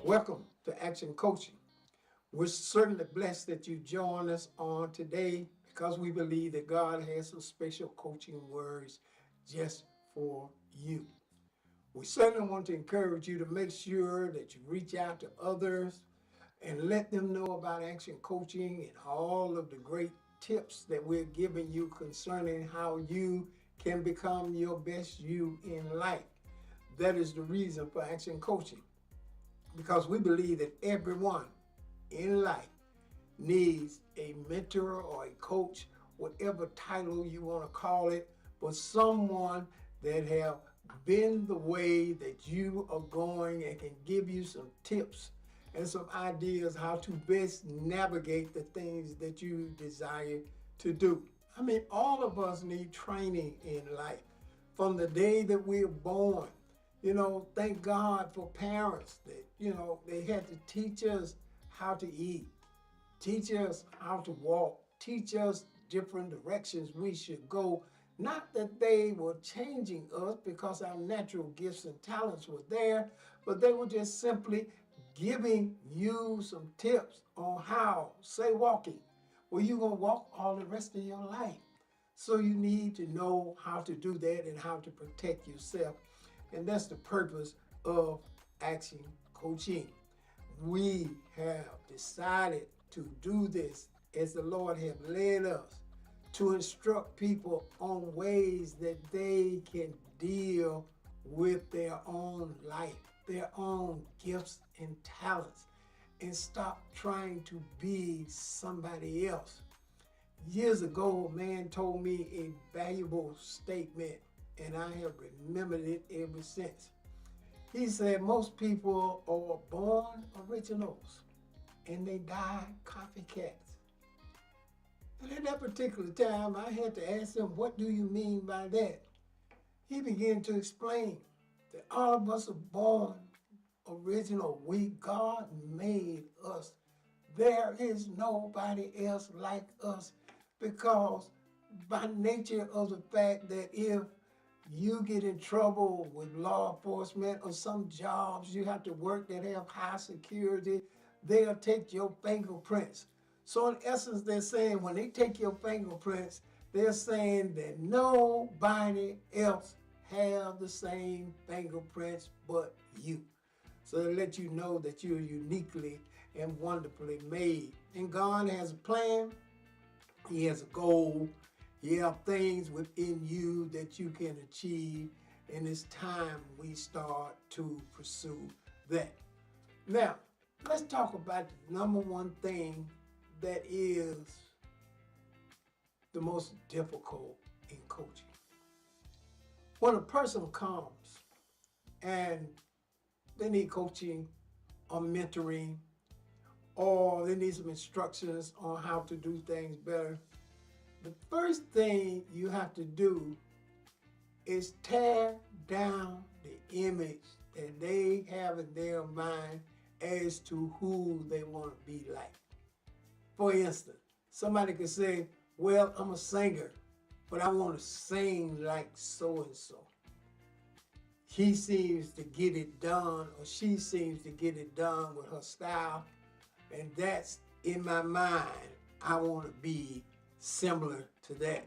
Welcome to Action Coaching. We're certainly blessed that you join us on today because we believe that God has some special coaching words just for you. We certainly want to encourage you to make sure that you reach out to others and let them know about Action Coaching and all of the great tips that we're giving you concerning how you can become your best you in life. That is the reason for Action Coaching, because we believe that everyone in life needs a mentor or a coach, whatever title you want to call it, but someone that have been the way that you are going and can give you some tips and some ideas how to best navigate the things that you desire to do. I mean, all of us need training in life from the day that we're born. Thank God for parents that, they had to teach us how to eat, teach us how to walk, teach us different directions we should go. Not that they were changing us because our natural gifts and talents were there, but they were just simply giving you some tips on how, say walking, well, you're going to walk all the rest of your life. So you need to know how to do that and how to protect yourself. And that's the purpose of Action Coaching. We have decided to do this as the Lord has led us to instruct people on ways that they can deal with their own life, their own gifts and talents, and stop trying to be somebody else. Years ago, a man told me a valuable statement, and I have remembered it ever since. He said, most people are born originals and they die copycats. And at that particular time, I had to ask him, what do you mean by that? He began to explain that all of us are born original. God made us. There is nobody else like us, because by nature of the fact that if you get in trouble with law enforcement or some jobs you have to work that have high security, they'll take your fingerprints. So in essence, they're saying when they take your fingerprints, they're saying that nobody else have the same fingerprints but you. So they let you know that you're uniquely and wonderfully made. And God has a plan. He has a goal. He has things within you that you can achieve, and it's time we start to pursue that. Now, let's talk about the number one thing that is the most difficult in coaching. When a person comes and they need coaching or mentoring, or they need some instructions on how to do things better, the first thing you have to do is tear down the image that they have in their mind as to who they want to be like. For instance, somebody could say, well, I'm a singer, but I want to sing like so-and-so. He seems to get it done, or she seems to get it done with her style, and that's in my mind. I want to be similar to that.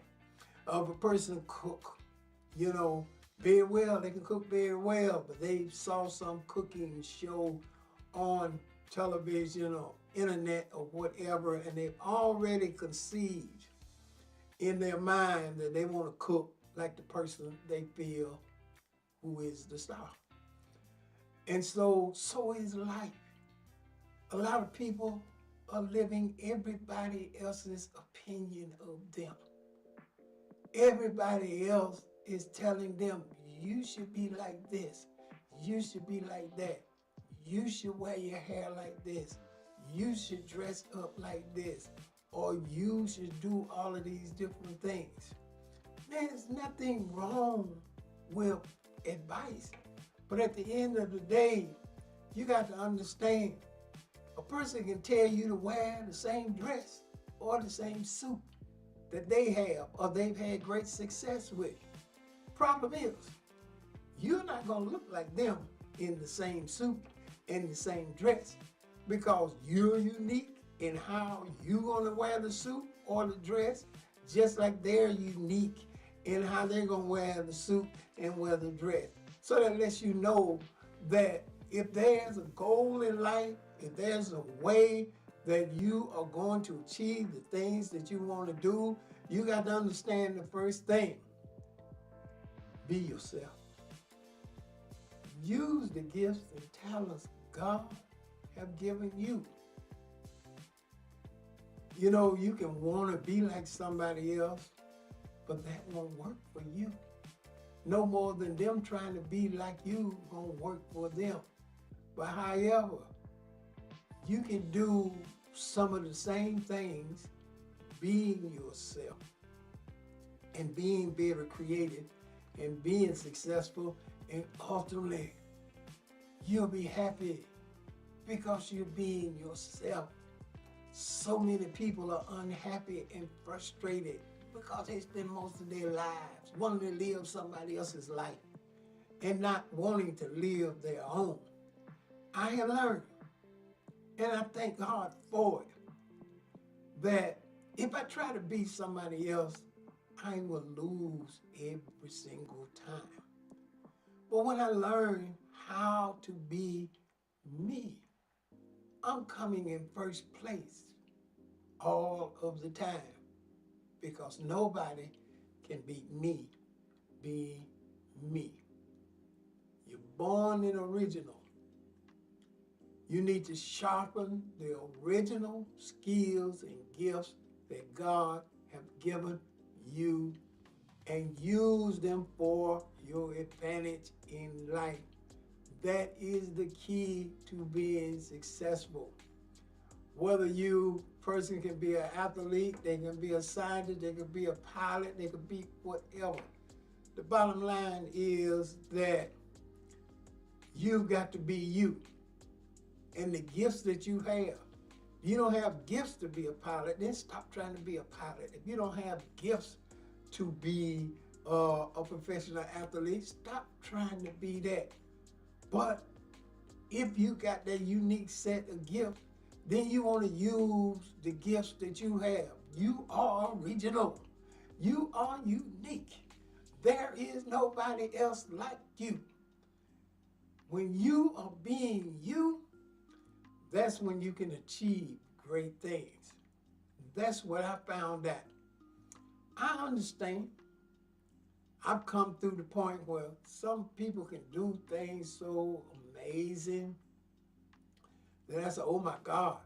Of a person cook, very well, they can cook very well, but they saw some cooking show on television or internet or whatever, and they've already conceived in their mind that they want to cook like the person they feel who is the star. And so is life. A lot of people are living everybody else's opinion of them. Everybody else is telling them, you should be like this, you should be like that, you should wear your hair like this, you should dress up like this, or you should do all of these different things. There's nothing wrong with advice, but at the end of the day, you got to understand, a person can tell you to wear the same dress or the same suit that they have or they've had great success with. Problem is, you're not going to look like them in the same suit, in the same dress because you're unique in how you're going to wear the suit or the dress, just like they're unique in how they're going to wear the suit and wear the dress. So that lets you know that if there's a goal in life, if there's a way that you are going to achieve the things that you want to do, you got to understand the first thing. Be yourself. Use the gifts and talents God have given you. You know, you can want to be like somebody else, but that won't work for you. No more than them trying to be like you gonna work for them. But however, you can do some of the same things being yourself and being very creative and being successful, and ultimately you'll be happy because you're being yourself. So many people are unhappy and frustrated because they spend most of their lives wanting to live somebody else's life and not wanting to live their own. I have learned, and I thank God for it, that if I try to be somebody else, I will lose every single time. But when I learn how to be me, I'm coming in first place all of the time because nobody can beat me being me. You're born an original. You need to sharpen the original skills and gifts that God have given you and use them for your advantage in life. That is the key to being successful. Whether you person can be an athlete, they can be a scientist, they can be a pilot, they can be whatever. The bottom line is that you've got to be you. And the gifts that you have. If you don't have gifts to be a pilot, then stop trying to be a pilot. If you don't have gifts to be a professional athlete, stop trying to be that. But if you got that unique set of gifts, then you want to use the gifts that you have. You are original. You are unique. There is nobody else like you. When you are being you, that's when you can achieve great things. That's what I found out. I understand. I've come through the point where some people can do things so amazing that I say, oh my God,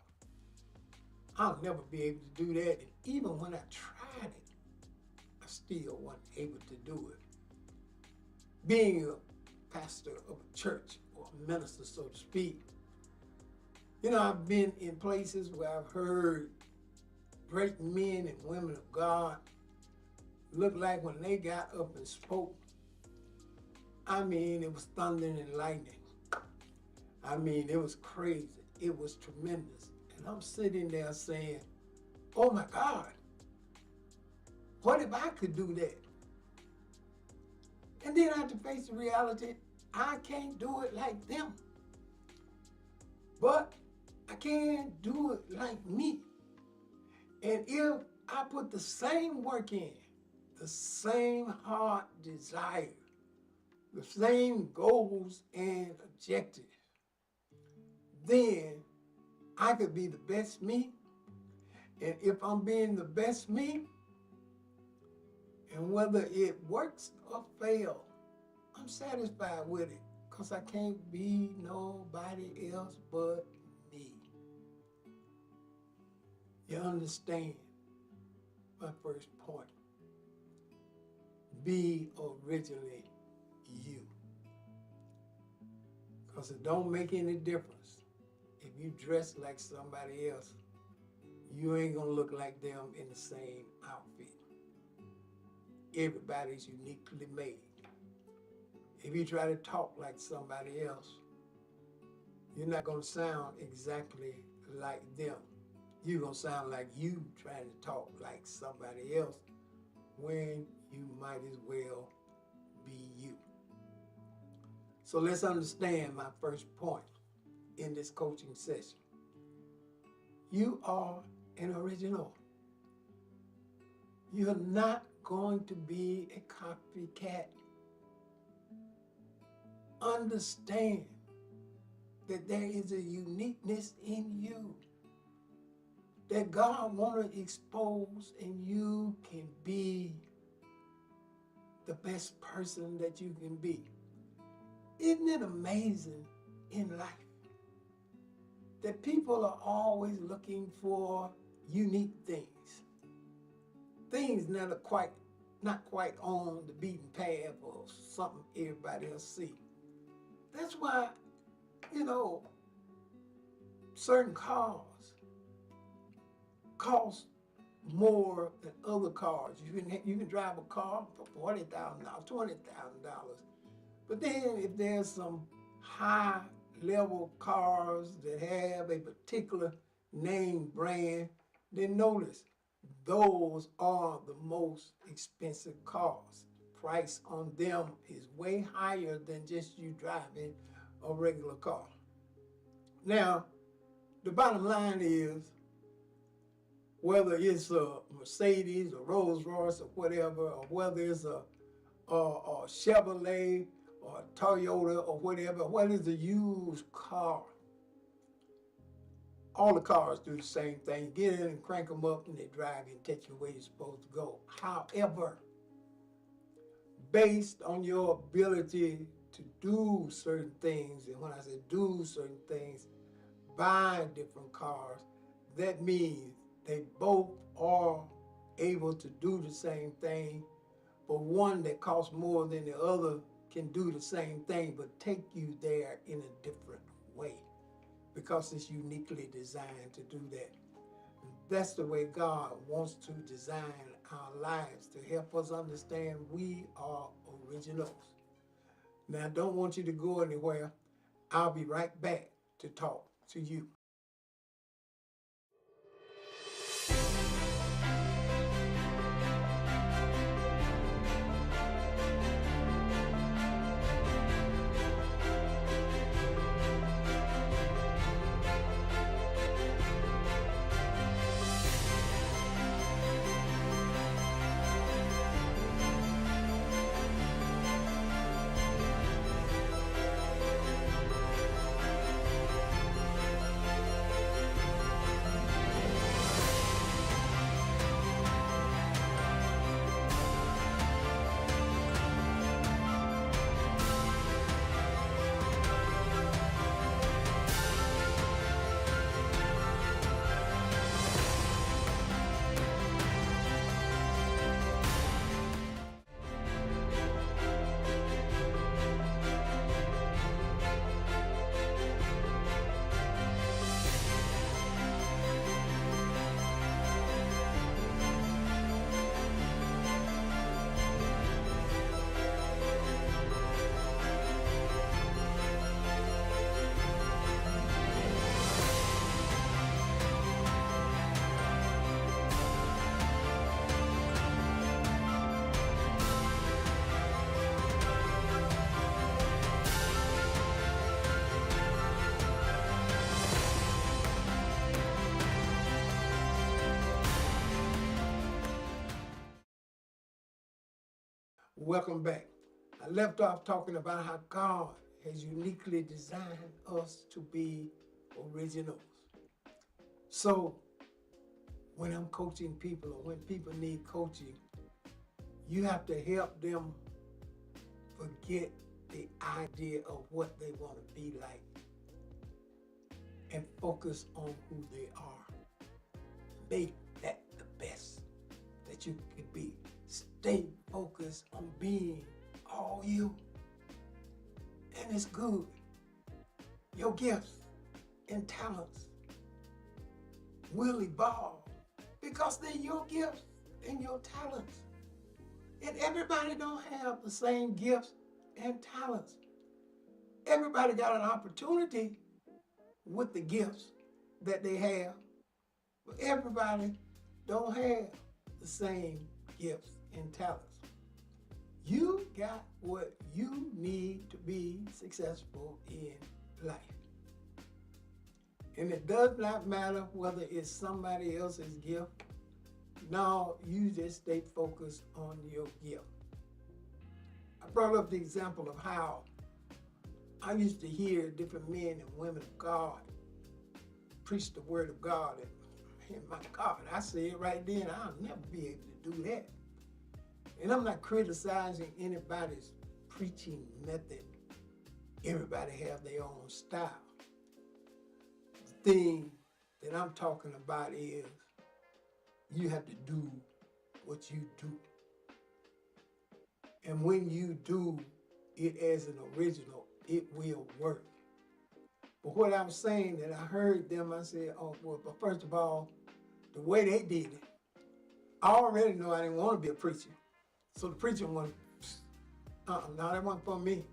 I'll never be able to do that. And even when I tried it, I still wasn't able to do it. Being a pastor of a church or a minister, so to speak, you know, I've been in places where I've heard great men and women of God look like when they got up and spoke, I mean, it was thunder and lightning. I mean, it was crazy. It was tremendous. And I'm sitting there saying, oh my God, what if I could do that? And then I have to face the reality, I can't do it like them. But I can't do it like me. And if I put the same work in, the same heart desire, the same goals and objectives, then I could be the best me. And if I'm being the best me, and whether it works or fails, I'm satisfied with it because I can't be nobody else but me. You understand my first point. Be originally you. Because it don't make any difference. If you dress like somebody else, you ain't gonna look like them in the same outfit. Everybody's uniquely made. If you try to talk like somebody else, you're not gonna sound exactly like them. You're gonna sound like you trying to talk like somebody else when you might as well be you. So let's understand my first point. in this coaching session. You are an original. You're not going to be a copycat. Understand that there is a uniqueness in you that God wants to expose, and you can be the best person that you can be. Isn't it amazing in life that people are always looking for unique things? Things that are not quite on the beaten path or something everybody else see. That's why, certain cars cost more than other cars. You can drive a car for $40,000, $20,000. But then if there's some high level cars that have a particular name brand, then notice those are the most expensive cars. The price on them is way higher than just you driving a regular car. Now, the bottom line is, whether it's a Mercedes, a Rolls Royce, or whatever, or whether it's a Chevrolet or a Toyota or whatever, whether it's a used car, all the cars do the same thing. Get in and crank them up and they drive you and take you where you're supposed to go. However, based on your ability to do certain things, and when I say do certain things, buy different cars, that means they both are able to do the same thing, but one that costs more than the other can do the same thing, but take you there in a different way, because it's uniquely designed to do that. That's the way God wants to design our lives, to help us understand we are originals. Now, I don't want you to go anywhere. I'll be right back to talk to you. Welcome back. I left off talking about how God has uniquely designed us to be originals. So when I'm coaching people, or when people need coaching, you have to help them forget the idea of what they want to be like and focus on who they are. Make that the best that you can be. Stay focused on being all you. And it's good. Your gifts and talents will evolve because they're your gifts and your talents. And everybody don't have the same gifts and talents. Everybody got an opportunity with the gifts that they have, but everybody don't have the same gifts and talents. You got what you need to be successful in life. And it does not matter whether it's somebody else's gift. No, you just stay focused on your gift. I brought up the example of how I used to hear different men and women of God preach the word of God. And my God, I said right then, I'll never be able to do that. And I'm not criticizing anybody's preaching method. Everybody have their own style. The thing that I'm talking about is you have to do what you do. And when you do it as an original, it will work. But what I'm saying that I heard them, I said, oh, well, but first of all, the way they did it, I already know I didn't want to be a preacher. So the preaching was, no, that wasn't for me.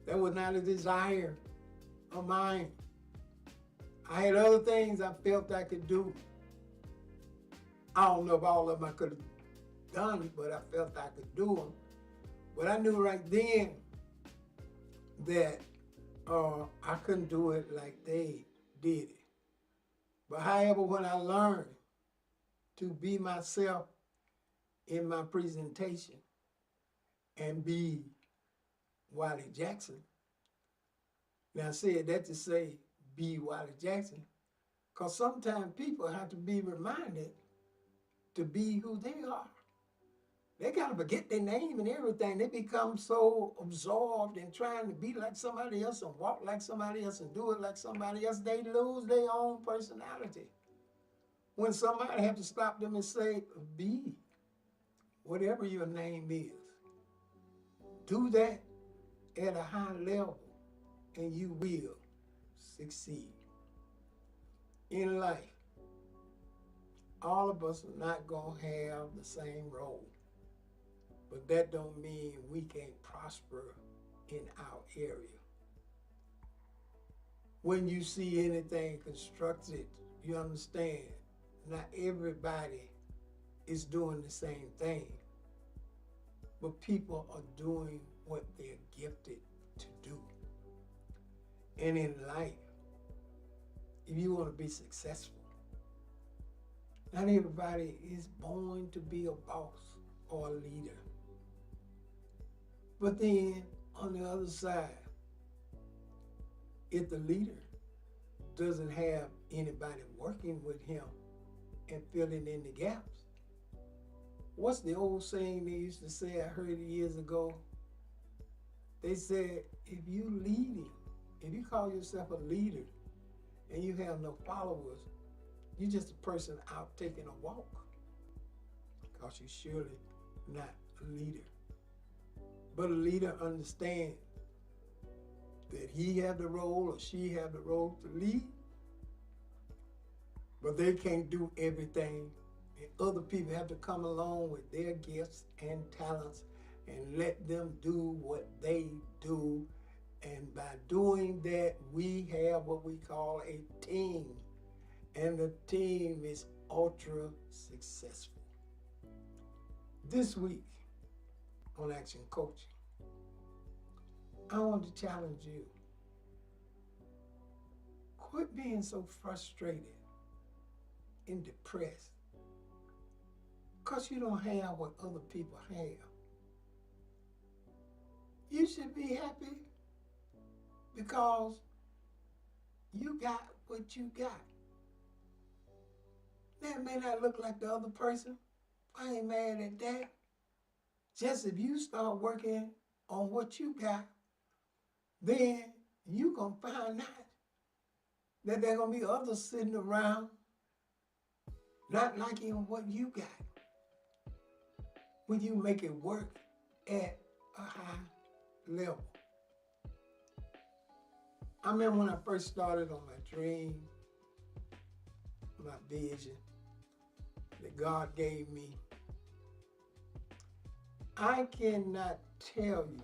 That was not a desire of mine. I had other things I felt I could do. I don't know if all of them I could have done, but I felt I could do them. But I knew right then that I couldn't do it like they did it. But however, when I learned to be myself in my presentation and be Wiley Jackson, now I said that to say be Wiley Jackson, because sometimes people have to be reminded to be who they are. They kind of forget their name and everything. They become so absorbed in trying to be like somebody else and walk like somebody else and do it like somebody else, they lose their own personality. When somebody have to stop them and say, be whatever your name is. Do that at a high level and you will succeed. In life, all of us are not going to have the same role. But that don't mean we can't prosper in our area. When you see anything constructed, you understand not everybody is doing the same thing, but people are doing what they're gifted to do. And in life, if you want to be successful, not everybody is born to be a boss or a leader. But then, on the other side, if the leader doesn't have anybody working with him and filling in the gaps, what's the old saying they used to say, I heard it years ago? They said, if you leading, if you call yourself a leader and you have no followers, you're just a person out taking a walk, because you're surely not a leader. But a leader understands that he have the role or she have the role to lead, but they can't do everything. And other people have to come along with their gifts and talents and let them do what they do. And by doing that, we have what we call a team. And the team is ultra successful. This week, on Action Coaching, I want to challenge you. Quit being so frustrated and depressed because you don't have what other people have. You should be happy because you got what you got. That may not look like the other person. I ain't mad at that. Just if you start working on what you got, then you gonna find out that there gonna be others sitting around not liking what you got when you make it work at a high level. I remember when I first started on my dream, my vision that God gave me. I cannot tell you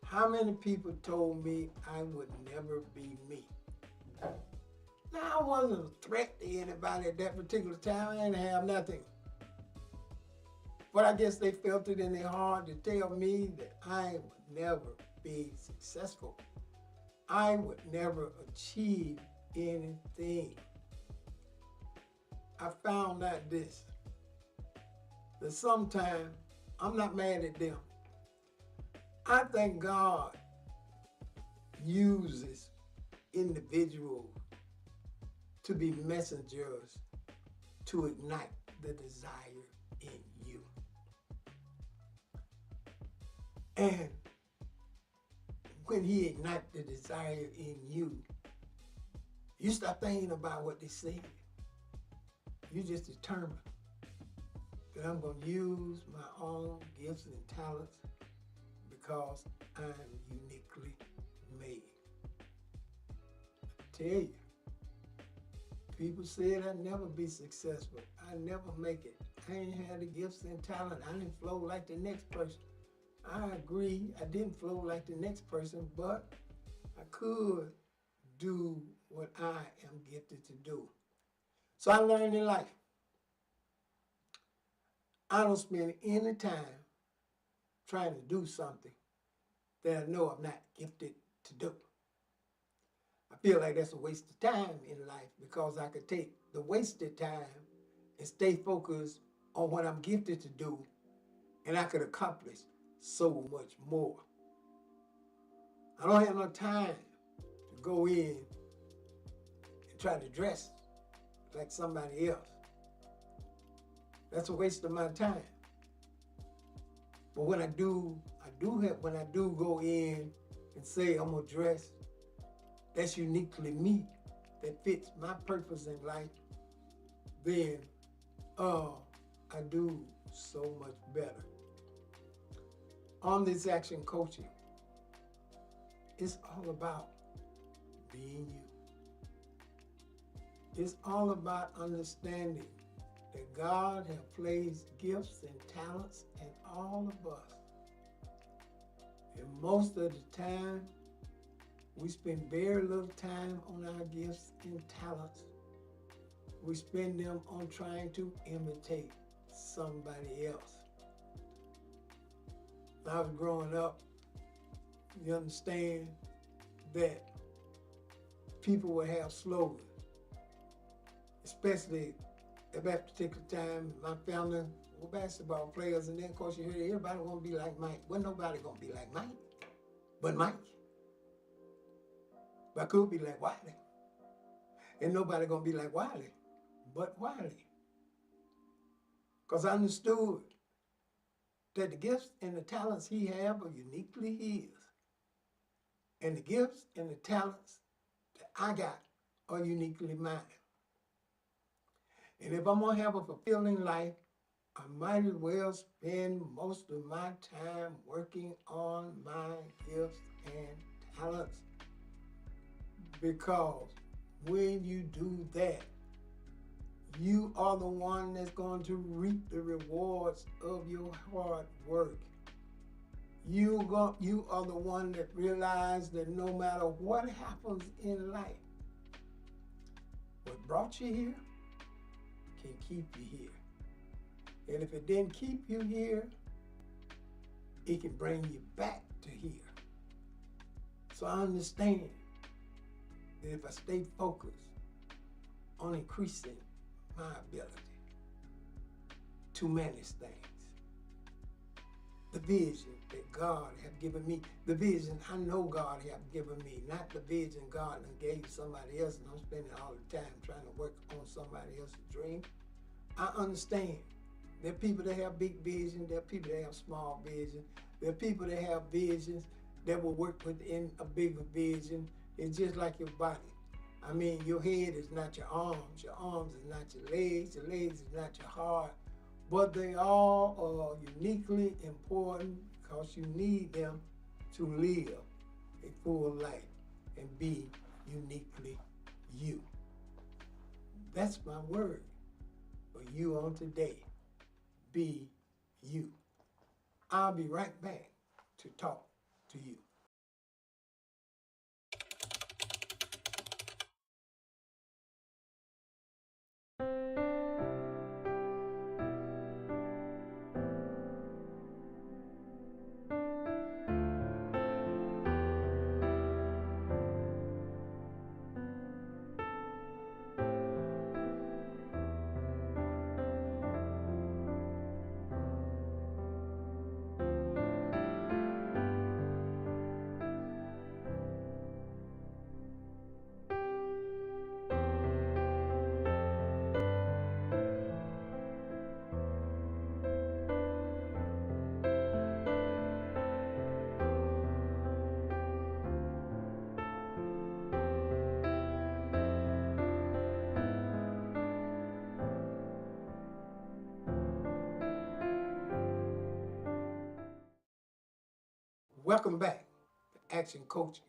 how many people told me I would never be me. Now, I wasn't a threat to anybody at that particular time. I didn't have nothing. But I guess they felt it in their heart to tell me that I would never be successful. I would never achieve anything. I found out this, that sometimes I'm not mad at them. I think God uses individuals to be messengers to ignite the desire in you. And when he ignites the desire in you, you stop thinking about what they said. You just determine that I'm going to use my own gifts and talents because I'm uniquely made. I tell you, people said I'd never be successful. I'd never make it. I ain't had the gifts and talent. I didn't flow like the next person. I agree, I didn't flow like the next person, but I could do what I am gifted to do. So I learned in life, I don't spend any time trying to do something that I know I'm not gifted to do. I feel like that's a waste of time in life because I could take the wasted time and stay focused on what I'm gifted to do, and I could accomplish so much more. I don't have no time to go in and try to dress like somebody else. That's a waste of my time. But when I do go in and say I'm gonna dress, that's uniquely me, that fits my purpose in life, then I do so much better. On this action coaching, it's all about being you. It's all about understanding that God has placed gifts and talents in all of us. And most of the time, we spend very little time on our gifts and talents. We spend them on trying to imitate somebody else. When I was growing up, you understand that people would have slogans, especially at that particular time. My family were basketball players, and then of course you heard everybody gonna be like Mike. Well, nobody gonna be like Mike, but Mike. But I could be like Wiley. And nobody gonna be like Wiley, but Wiley. Because I understood that the gifts and the talents he have are uniquely his. And the gifts and the talents that I got are uniquely mine. And if I'm gonna have a fulfilling life, I might as well spend most of my time working on my gifts and talents. Because when you do that, you are the one that's going to reap the rewards of your hard work. You are the one that realizes that no matter what happens in life, what brought you here can keep you here. And if it didn't keep you here, it can bring you back to here. So I understand that if I stay focused on increasing my ability to manage things, the vision that God has given me, the vision I know God has given me, not the vision God gave somebody else and I'm spending all the time trying to work on somebody else's dream. I understand there are people that have big vision, there are people that have small vision, there are people that have visions that will work within a bigger vision. It's just like your body. I mean, your head is not your arms is not your legs is not your heart, but they all are uniquely important because you need them to live a full life and be uniquely you. That's my word for you on today. Be you. I'll be right back to talk to you. Welcome back to Action Coaching.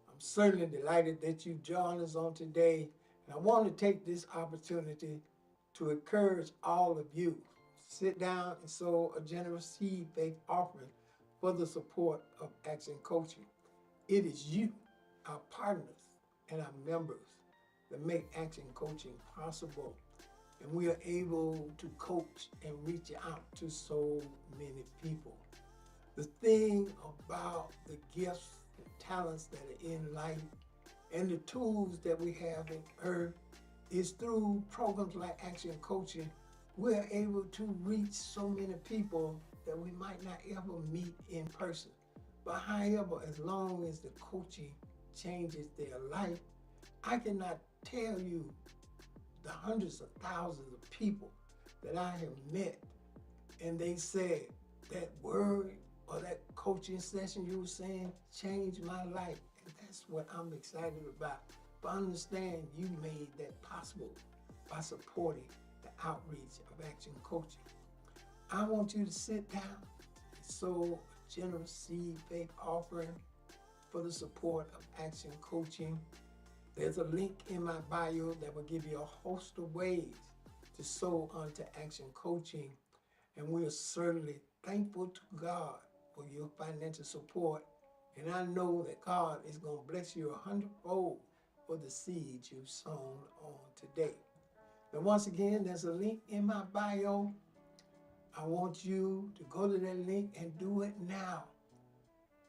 I'm certainly delighted that you joined us on today, and I want to take this opportunity to encourage all of you. Sit down and sow a generous seed faith offering for the support of Action Coaching. It is you, our partners, and our members that make Action Coaching possible. And we are able to coach and reach out to so many people. The thing about the gifts and talents that are in life and the tools that we have in earth is through programs like Action Coaching, we're able to reach so many people that we might not ever meet in person. But however, as long as the coaching changes their life, I cannot tell you the hundreds of thousands of people that I have met, and they said that word or that coaching session you were saying changed my life. And that's what I'm excited about. But understand you made that possible by supporting the outreach of Action Coaching. I want you to sit down and sow a generous seed faith offering for the support of Action Coaching. There's a link in my bio that will give you a host of ways to sow unto Action Coaching. And we are certainly thankful to God for your financial support. And I know that God is going to bless you 100-fold for the seeds you've sown on today. Now, once again, there's a link in my bio. I want you to go to that link and do it now.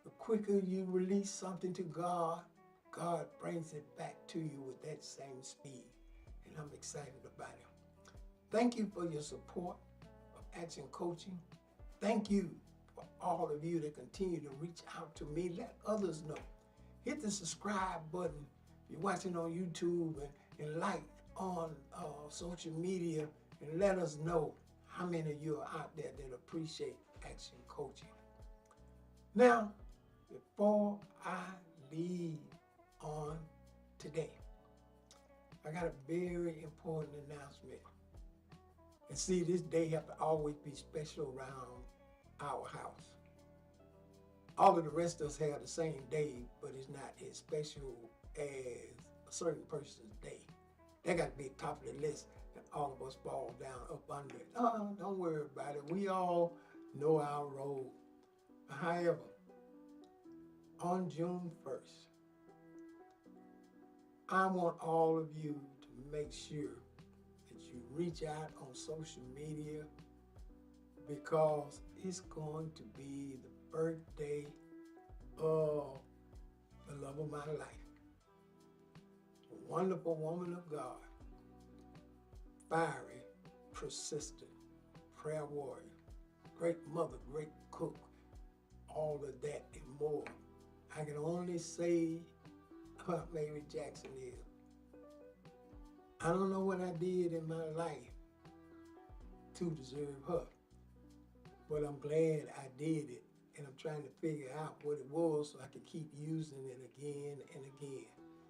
The quicker you release something to God, God brings it back to you with that same speed. And I'm excited about it. Thank you for your support of Action Coaching. Thank you for all of you that continue to reach out to me. Let others know. Hit the subscribe button if you're watching on YouTube, and like on social media, and let us know how many of you are out there that appreciate Action Coaching. Now, before I leave on today, I got a very important announcement. And see, this day have to always be special around our house. All of the rest of us have the same day, but it's not as special as a certain person's day. That got to be top of the list, and all of us fall down up under it. Oh, don't worry about it. We all know our role. However, on June 1st, I want all of you to make sure that you reach out on social media, because it's going to be the birthday of the love of my life, a wonderful woman of God, fiery, persistent, prayer warrior, great mother, great cook, all of that and more. I can only say about Mary Jackson is, I don't know what I did in my life to deserve her, but I'm glad I did it, and I'm trying to figure out what it was so I can keep using it again and again.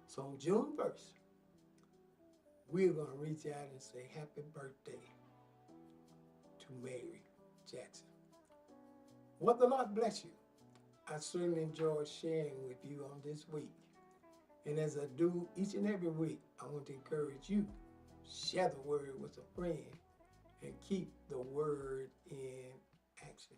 So on June 1st, we're going to reach out and say happy birthday to Mary Jackson. What the Lord bless you. I certainly enjoyed sharing with you on this week. And as I do each and every week, I want to encourage you, share the word with a friend and keep the word in action.